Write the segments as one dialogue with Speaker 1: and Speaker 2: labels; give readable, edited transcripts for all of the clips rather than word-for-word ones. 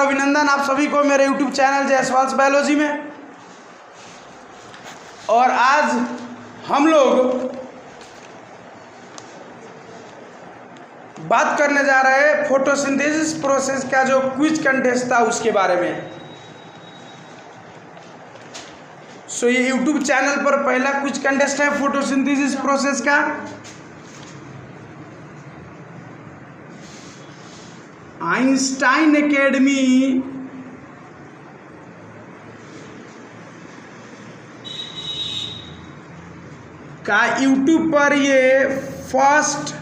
Speaker 1: अभिनंदन आप सभी को मेरे YouTube चैनल जायसवाल बायोलॉजी में। और आज हम लोग बात करने जा रहे हैं फोटोसिंथेसिस प्रोसेस का जो क्विज कंटेस्ट था उसके बारे में। ये YouTube चैनल पर पहला क्विज कंटेस्ट है फोटोसिंथेसिस प्रोसेस का। आइंस्टाइन एकेडमी का YouTube पर ये फर्स्ट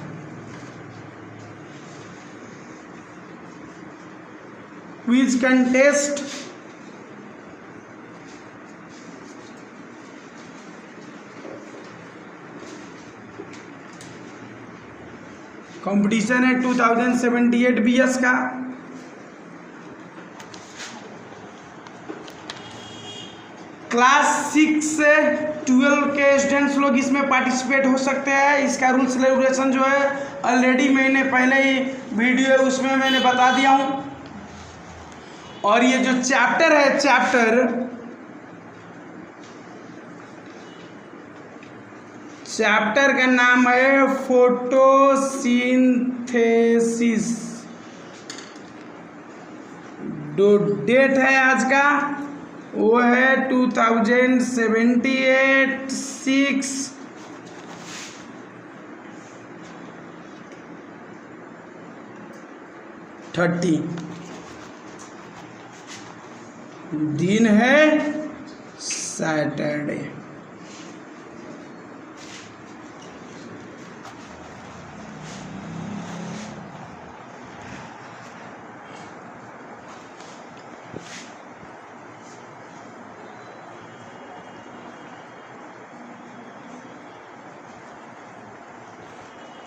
Speaker 1: क्विज कंटेस्ट कंपटीशन है 2078 BS का। क्लास 6 से 12 के स्टूडेंट्स लोग इसमें पार्टिसिपेट हो सकते हैं। इसका रूल्स रेगुलेशन जो है ऑलरेडी मैंने पहले ही वीडियो है उसमें मैंने बता दिया हूँ। और ये जो चैप्टर है चैप्टर का नाम है फोटोसिंथेसिस। जो डेट है आज का वो है 2078 6/30। दिन है Saturday.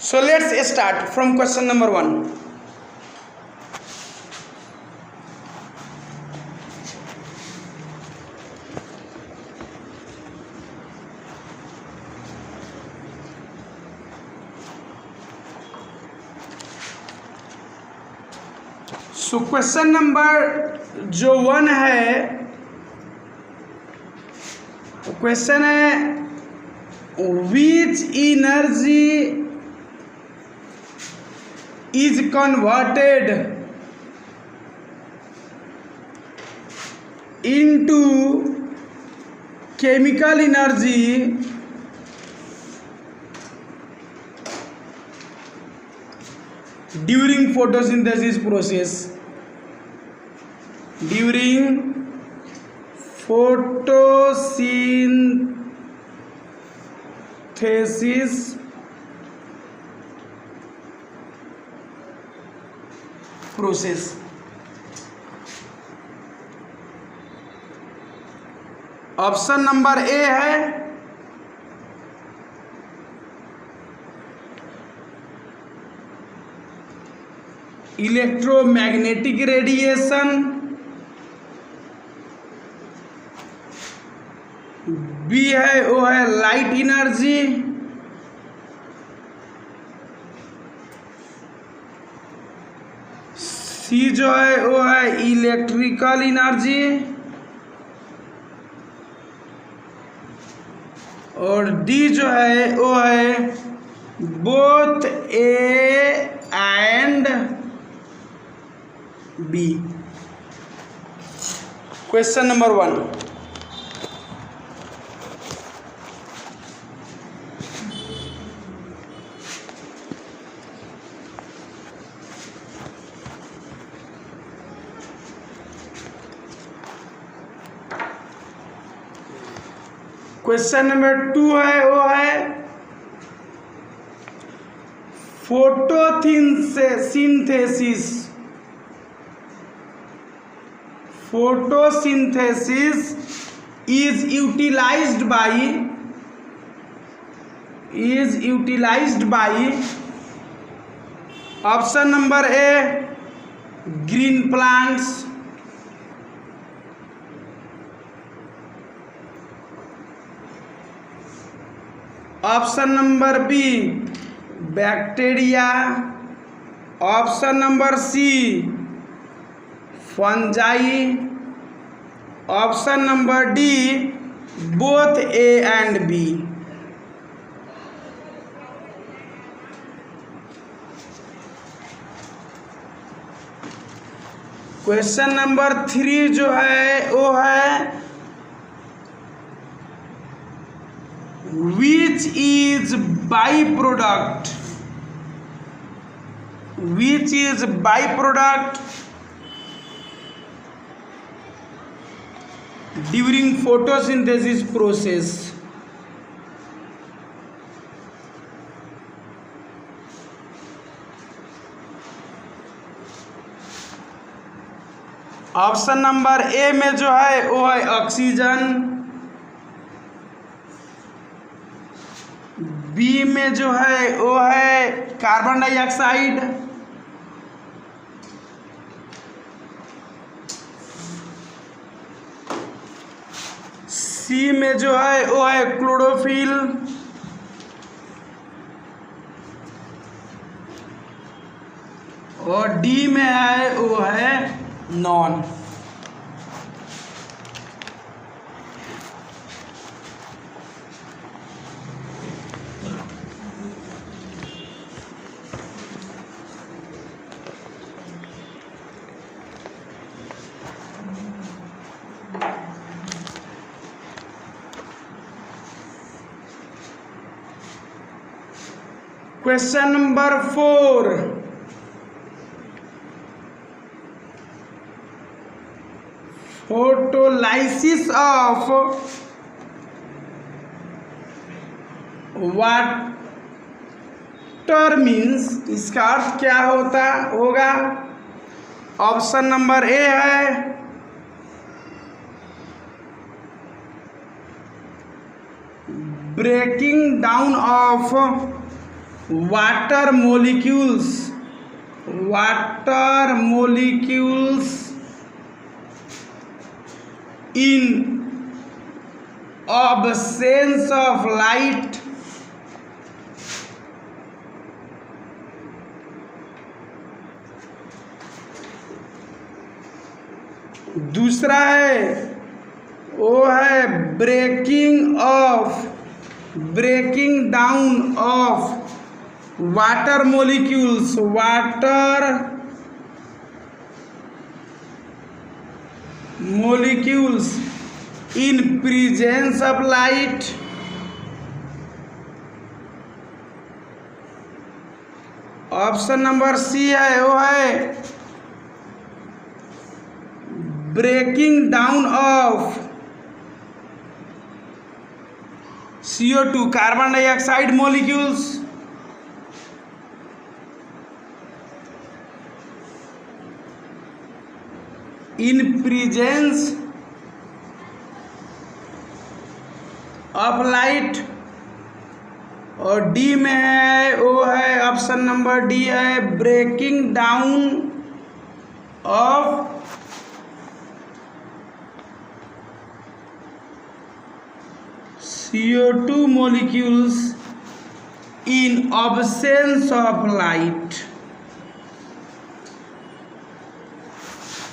Speaker 1: So let's start from question number 1. So question number जो 1 है, क्वेश्चन है which energy is converted into chemical energy during photosynthesis process. During photosynthesis process. Option number A है इलेक्ट्रोमैग्नेटिक रेडिएशन, बी है वो है लाइट एनर्जी, सी जो है वो है इलेक्ट्रिकल एनर्जी, और डी जो है वो है both A and B. Question number 1। Question number 2 है वो है photosynthesis. Photosynthesis is utilized by option number A green plants, option number B bacteria, option number C fungi. Option number D both A and B. Question number 3 जो है वो है which is by product during photosynthesis process. Option number A में जो है वो है oxygen, B में जो है वो है कार्बन डाइऑक्साइड, सी में जो है वो है क्लोरोफिल, और डी में है वो है none. Question number 4, photolysis of water means, इसका अर्थ क्या होगा। ऑप्शन नंबर ए है breaking down of water molecules in absence of light। दूसरा है वो है breaking down of water molecules in presence of light। Option number C है वो है breaking down of CO2 carbon dioxide molecules in presence of light. और D में है वो है ऑप्शन नंबर डी है breaking down of CO2 molecules in absence of light।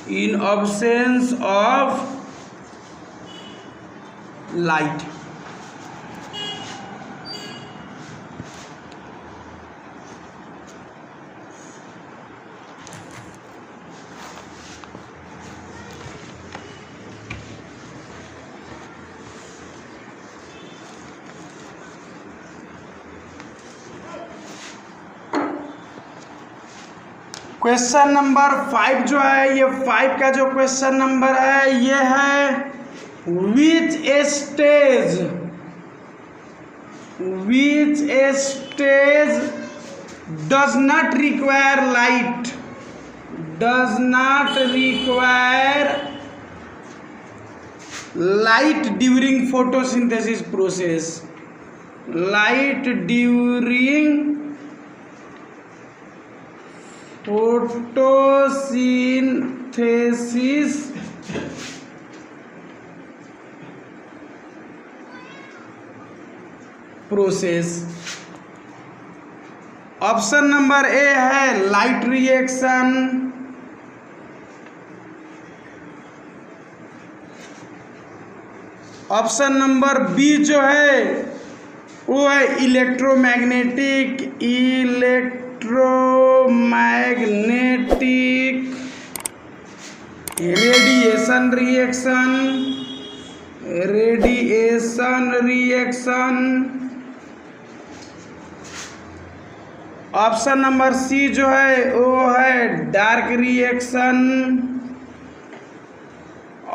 Speaker 1: in absence of light। Question number 5 जो है ये 5 का जो क्वेश्चन नंबर है ये है which stage does not require light during photosynthesis process. Light during photosynthesis process. Option number A है light reaction, option number B जो है वो है electromagnetic radiation reaction. Option number C जो है वो है dark reaction.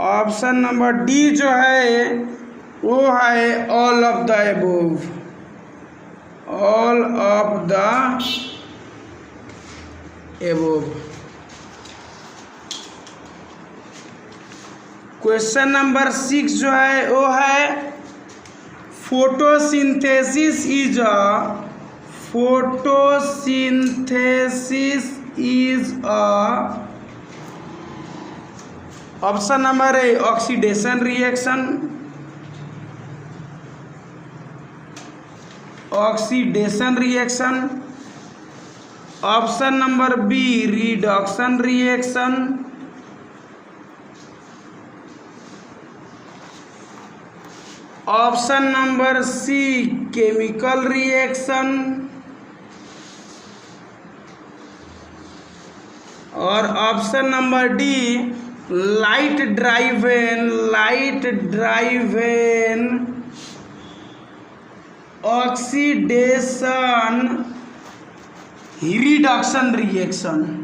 Speaker 1: Option number D जो है वो है all of the above, all of the above. Question number 6 जो है वो है photosynthesis is a option number A oxidation reaction, option number B reduction reaction, option number C chemical reaction और option number D light driven oxidation reduction reaction.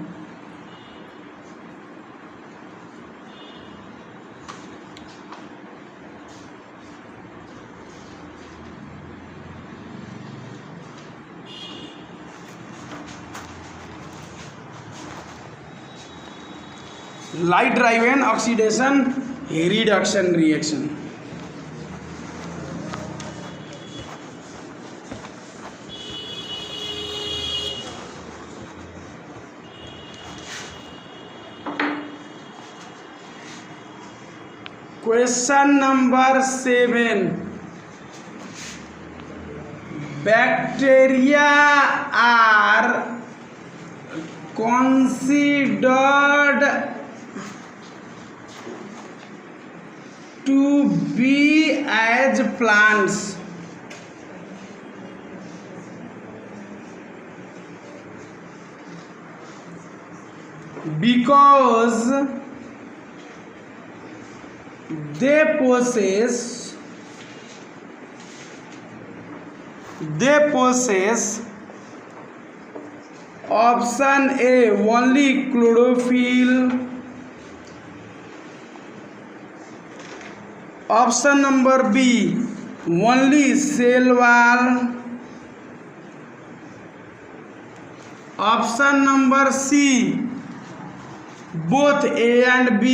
Speaker 1: Light driven oxidation reduction reaction. Question number 7 bacteria are considered to be as plants because they possess option A only chlorophyll, option number B only cell wall, option number C both A and B,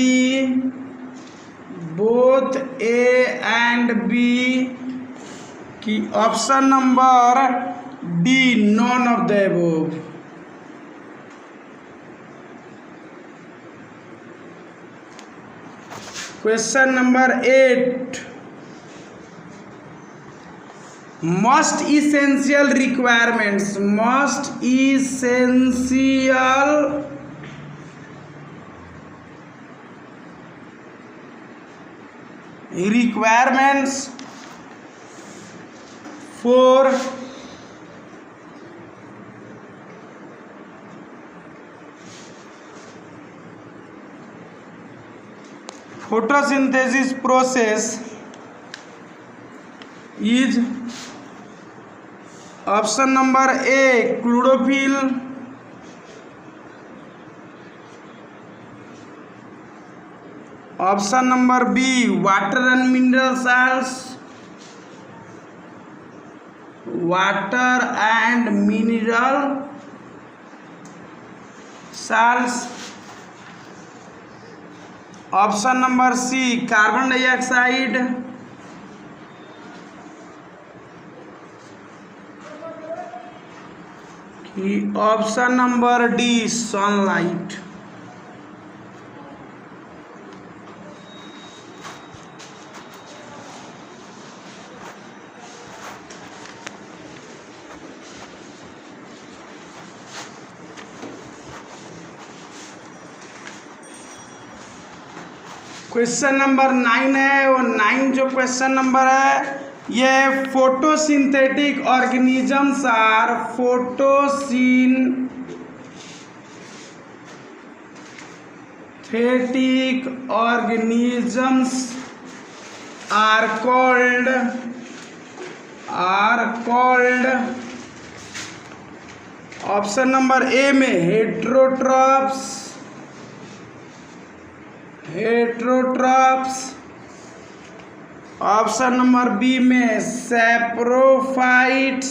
Speaker 1: की option number D none of the above. Question number 8 most essential requirements for photosynthesis process is option number A chlorophyll, option number B water and mineral salts, option number C carbon dioxide, option number D sunlight. Question number 9 है, वो 9 जो question number है ये photosynthetic organisms are photosynthetic organisms are called option number A में heterotrophs, option number B में saprophytes,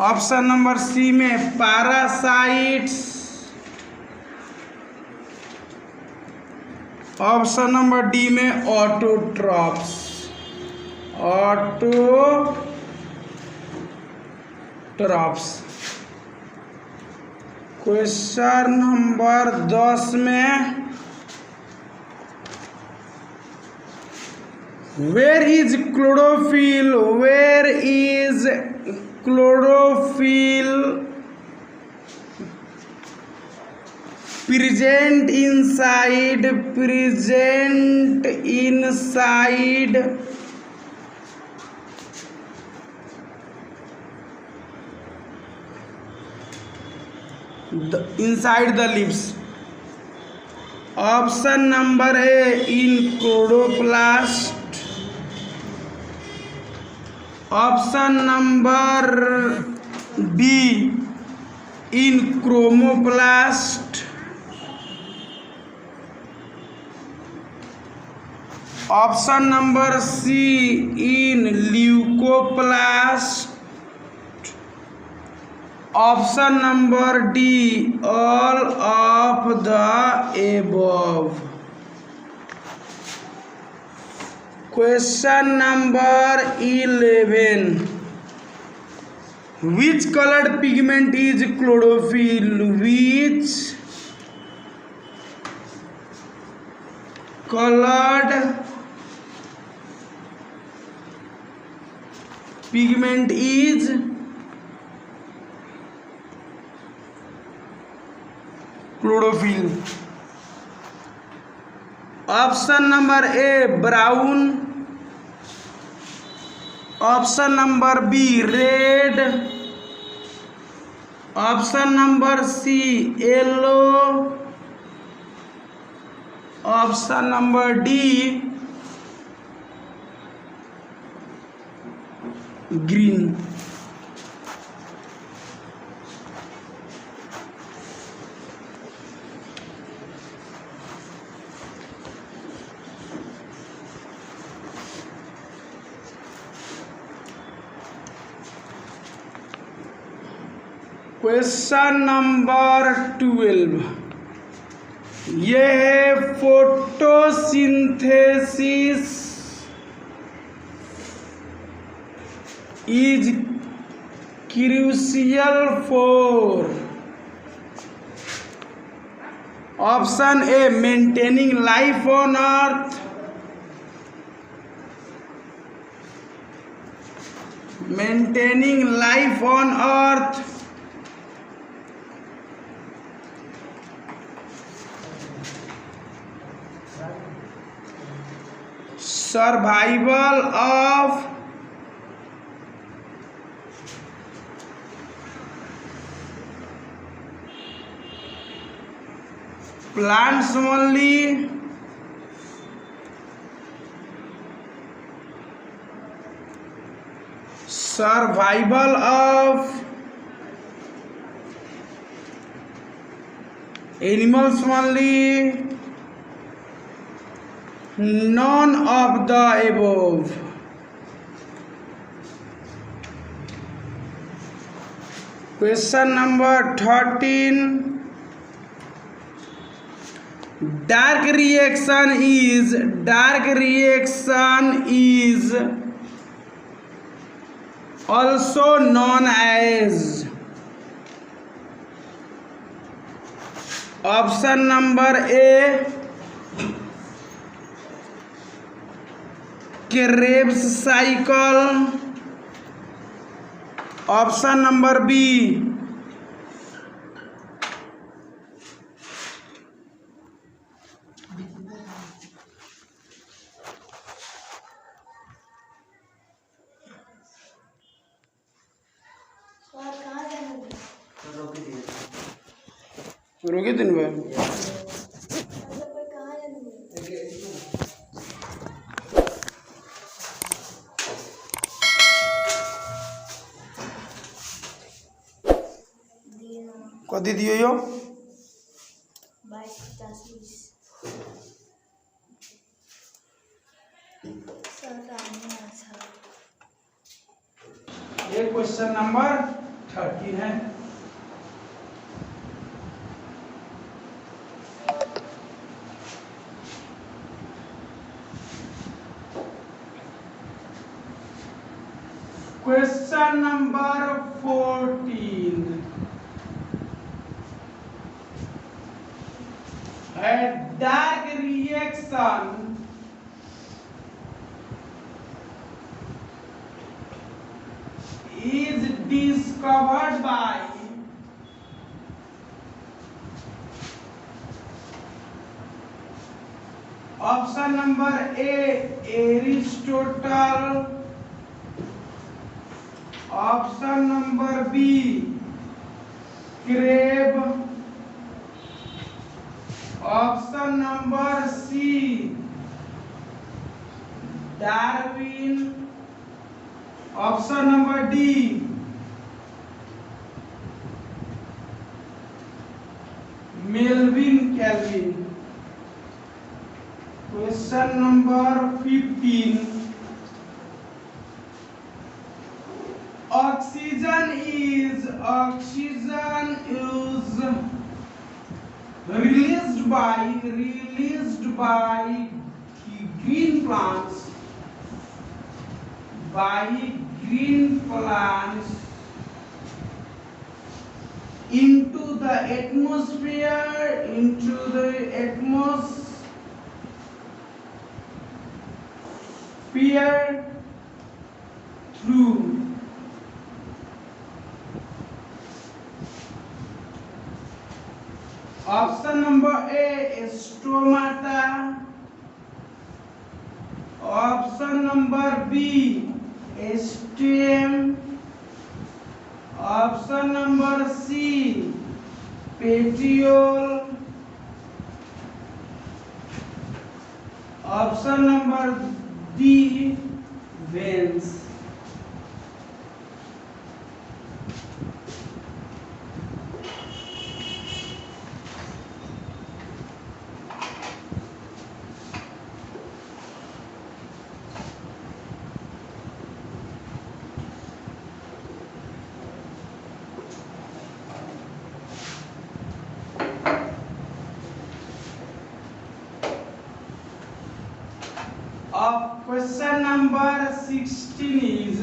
Speaker 1: option number C में parasites, option number D में autotrophs. Question number 10 में where is chlorophyll present inside the leaves? Option number A in chloroplast, option number be in chromoplast, option number C in leucoplast, option number D all of the above. Question number 11 which coloured pigment is chlorophyll? विच colored pigment is chlorophyll? Option number A brown, option number B red, option number C yellow, option number D green. Question number 12 ये है photosynthesis is crucial for option A maintaining life on earth, survival of plants only, survival of animals only, none of the above। Question number 13 dark reaction is also known as option number A Krebs cycle, option number B रुके दिन में कदी दियो यो
Speaker 2: 22
Speaker 1: ये question number 13 है। Question number 14, a dark reaction is discovered by option number A Aristotle, option number B Crabbe, option number C Darwin, option number D Melvin Calvin। Question number 15, oxygen is released by green plants into the atmosphere through option number A stomata, option number B stem, option number C petiole, option number D veins। Question number 16 is,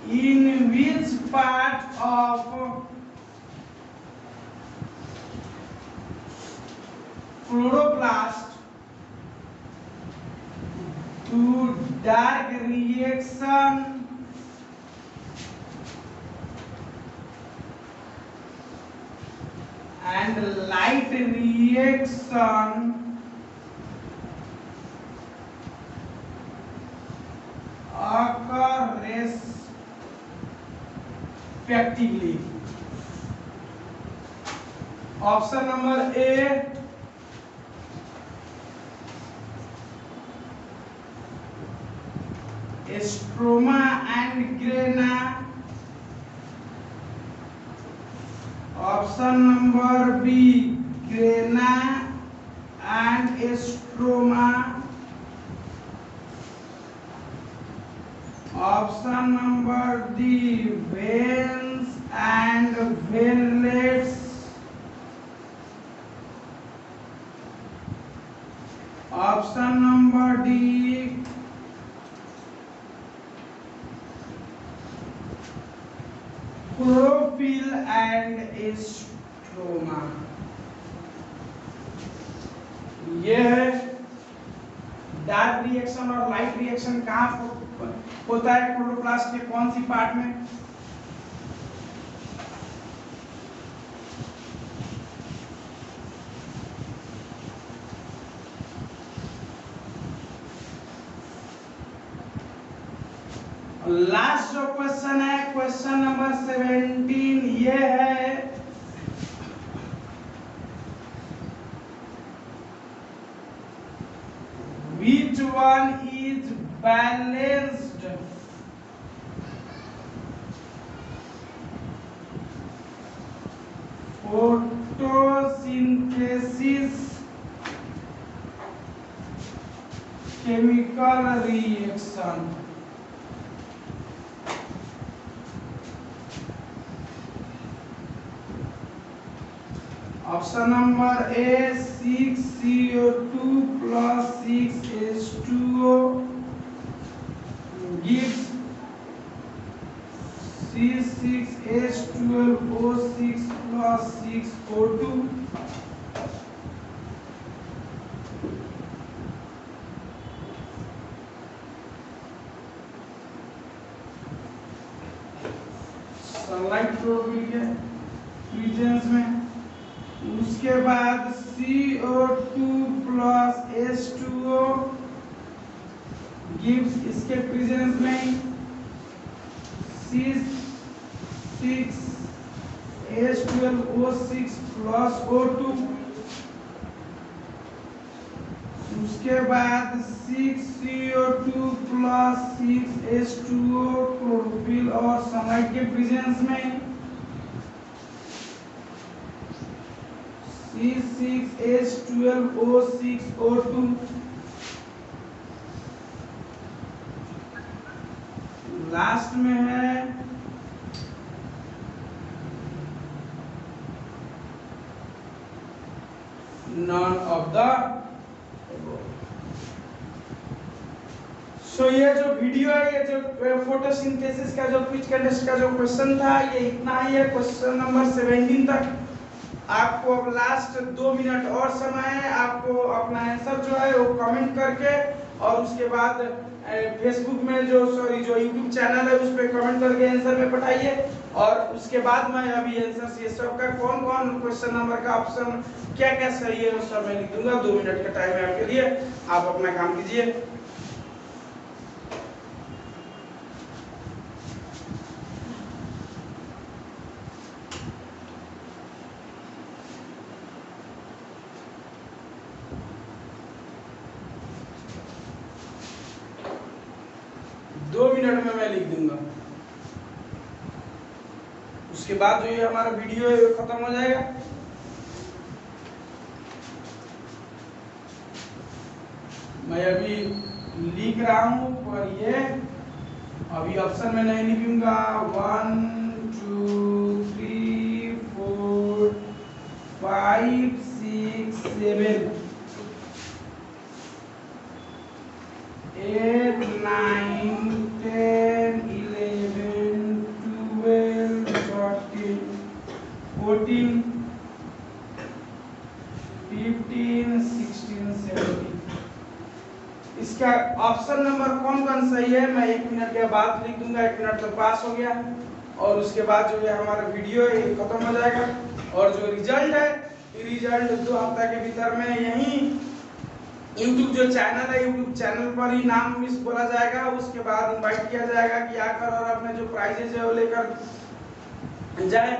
Speaker 1: in which part of chloroplast do dark reaction and light reaction occur respectively? Option number A stroma and grana, option number B grana and stroma, option number D veins and veinlets, option number D chlorophyll and stroma। यह dark reaction और light reaction कहाँ होता है chloroplast के कौन C part में? Last जो question है, क्वेश्चन नंबर 17, ये है which one is balanced photosynthesis chemical reaction? Option number A 6CO2 plus 6H2O gives C6H12O6 plus 6O2. Sunlight probability है प्रेजेंस में। उसके बाद CO2 plus H2O गिव्स इसके प्रेजेंस में C6H12O6 plus O2। उसके बाद 6CO2 plus 6H2O क्लोरोफिल और sunlight के प्रेजेंस में C6H12O6O2। लास्ट में है नॉन ऑफ द। सो ये जो वीडियो है, ये जो फोटोसिंथेसिस का जो क्विज कंटेस्ट का जो क्वेश्चन था, ये इतना ही है। क्वेश्चन नंबर 17 तक आपको अब लास्ट 2 मिनट और समय है। आपको अपना आंसर जो है वो कमेंट करके और उसके बाद फेसबुक में जो यूट्यूब चैनल है उस पर कमेंट करके आंसर में पठाइए। और उसके बाद मैं अभी आंसर ये सब का कौन कौन क्वेश्चन नंबर का ऑप्शन क्या क्या सही है वो सब मैं लिख दूंगा। 2 मिनट का टाइम है आपके लिए, आप अपना काम कीजिए। में मैं लिख दूंगा। उसके बाद जो ये हमारा वीडियो है खत्म हो जाएगा। मैं अभी लिख रहा हूं पर ये अभी ऑप्शन में नहीं लिखूंगा। 1 2 3 4 5 6 7 8 9 10 11 12 13 14 15 16 17। इसका ऑप्शन नंबर कौन कौन सही है मैं 1 मिनट के बाद लिख दूंगा। 1 मिनट तो पास हो गया और उसके बाद जो है हमारा वीडियो है खत्म हो जाएगा। और जो रिजल्ट है रिजल्ट 2 हफ्ता के भीतर में यही YouTube जो चैनल है YouTube चैनल पर ही नाम मिस बोला जाएगा। उसके बाद इनवाइट किया जाएगा कि आकर और अपने जो प्राइजेज है वो लेकर जाए।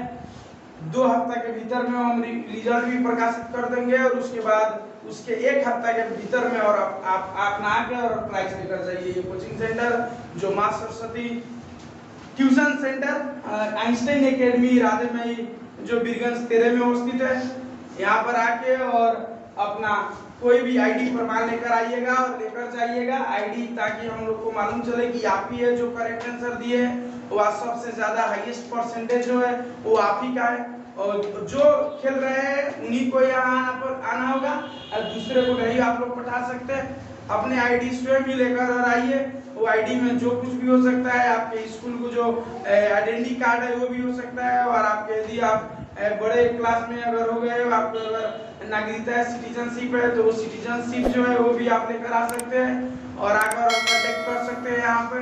Speaker 1: 2 हफ्ता के भीतर में हम रिजल्ट भी प्रकाशित कर देंगे और उसके बाद उसके 1 हफ्ता के भीतर में और आप ना आके और प्राइज लेकर जाइए। ये कोचिंग सेंटर जो मां Saraswati tuition centre Einstein academy Radhe में जो बीरगंज 13 में स्थित है, यहाँ पर आके और अपना कोई भी आईडी प्रमाण लेकर आइएगा और लेकर जाइएगा आईडी, ताकि हम लोग को मालूम चले कि आप ही है जो करेक्ट आंसर दिए हैं। वो सबसे ज्यादा हाईएस्ट परसेंटेज जो है वो आप ही का है। और जो खेल रहे हैं उन्हीं को यहाँ आना होगा और दूसरे को नहीं आप लोग पठा सकते हैं। अपने आईडी स्वयं ही लेकर और आइए। वो आईडी में जो कुछ भी हो सकता है, आपके स्कूल को जो आइडेंटिटी कार्ड है वो भी हो सकता है। और आपके यदि आप बड़े क्लास में अगर हो गए, आपको अगर नागरिकता सिटीजनशिप है तो वो सिटीजनशिप जो है वो भी आप लेकर आ सकते हैं और आकर कांटेक्ट कर सकते हैं। यहाँ पे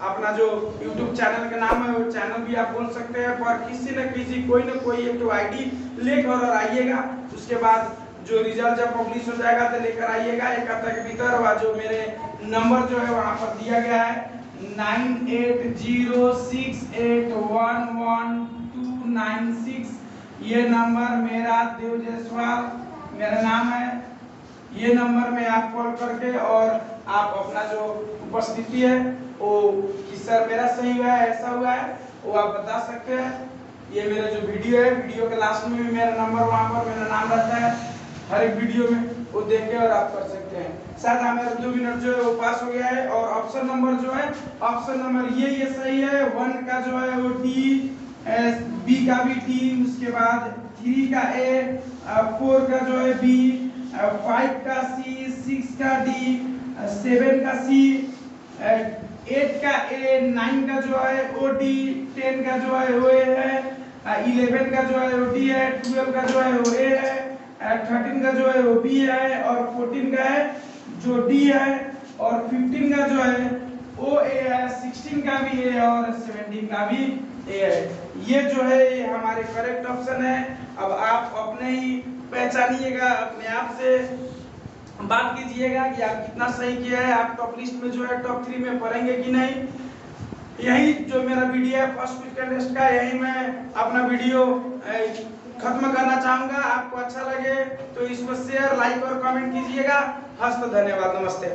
Speaker 1: अपना जो YouTube चैनल का नाम है वो चैनल भी आप बोल सकते हैं। पर किसी न किसी कोई ना कोई एक तो आईडी लेकर और आइएगा। उसके बाद जो रिजल्ट जब पब्लिश हो जाएगा तो लेकर आइएगा 1 हफ्ते के भीतर। और जो मेरे नंबर जो है वहाँ पर दिया गया है 9806811296। ये नंबर मेरा देव जायसवाल मेरा नाम है। ये नंबर में आप कॉल करके और आप अपना जो उपस्थिति है वो कि सर मेरा सही हुआ है ऐसा हुआ है वो आप बता सकते हैं। ये मेरा जो वीडियो है, वीडियो के लास्ट में भी मेरा नंबर वहाँ पर मेरा नाम रहता है हर एक वीडियो में, वो देख के और आप कर सकते हैं। शायद मेरा 2 मिनट जो है वो पास हो गया है। और ऑप्शन नंबर जो है, ऑप्शन नंबर ये सही है। 1 का जो है वो डी, बी का भी डी, उसके बाद 3 का ए, 4 का जो है बी, 5 का सी, 6 का डी, 7 का सी, 8 का ए, 9 का जो है ओ डी, 10 का जो है वो ए है, 11 का जो है वो डी है, 12 का जो है वो ए है, 13 का जो है वो बी है, और 14 का है जो डी है, और 15 का जो है ओ ए है, 16 का भी ए और 17 का भी ए है। ये जो है ये हमारे करेक्ट ऑप्शन है। अब आप अपने ही पहचानिएगा, अपने आप से बात कीजिएगा कि आप कितना सही किया है, आप टॉप लिस्ट में जो है टॉप 3 में पढ़ेंगे कि नहीं। यही जो मेरा वीडियो है फर्स्ट क्विज टेस्ट का, यही मैं अपना वीडियो खत्म करना चाहूंगा। आपको अच्छा लगे तो इसको शेयर, लाइक और कमेंट कीजिएगा। हस्त धन्यवाद, नमस्ते।